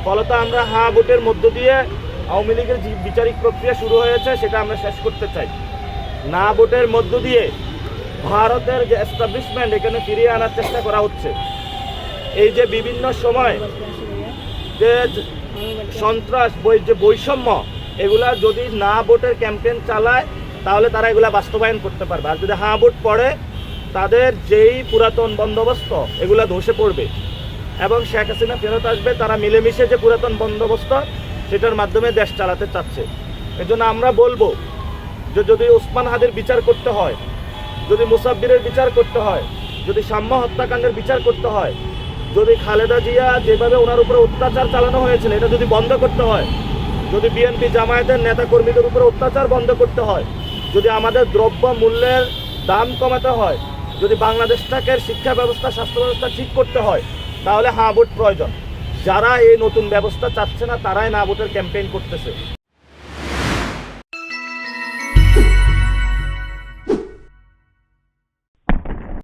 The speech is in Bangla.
ফলত আমরা হ্যাঁ ভোটের মধ্য দিয়ে আওয়ামী লীগের যে বিচারিক প্রক্রিয়া শুরু হয়েছে সেটা আমরা শেষ করতে চাই। না ভোটের মধ্য দিয়ে ভারতের যে এস্টাবলিশমেন্ট এখানে ফিরিয়ে আনার চেষ্টা করা হচ্ছে। এই যে বিভিন্ন সময় যে সন্ত্রাস যে বৈষম্য, এগুলা যদি না ভোটের ক্যাম্পেইন চালায় তাহলে তারা এগুলা বাস্তবায়ন করতে পারবে। আর যদি হ্যাঁ ভোট পড়ে তাদের যেই পুরাতন বন্দোবস্ত এগুলা ধসে পড়বে এবং শেখ হাসিনা ফেরত আসবে। তারা মিলেমিশে যে পুরাতন বন্দোবস্ত সেটার মাধ্যমে দেশ চালাতে চাচ্ছে। এজন্য আমরা বলবো যে যদি ওসমান হাদির বিচার করতে হয়, যদি মুসাব্বিরের বিচার করতে হয়, যদি শাম্মা হত্যাকাণ্ডের বিচার করতে হয়, যদি খালেদা জিয়া যেভাবে ওনার উপরে অত্যাচার চালানো হয়েছিল এটা যদি বন্ধ করতে হয়, যদি বিএনপি জামায়াতের নেতাকর্মীদের উপরে অত্যাচার বন্ধ করতে হয়, যদি আমাদের দ্রব্য মূল্যের দাম কমাতে হয়, যদি বাংলাদেশটাকে শিক্ষা ব্যবস্থা স্বাস্থ্য ব্যবস্থা ঠিক করতে হয়, তাহলে হ্যাঁ ভোট প্রয়োজন। যারা এই নতুন ব্যবস্থা চাচ্ছে না তারাই না ভোটের ক্যাম্পেইন করতেছে।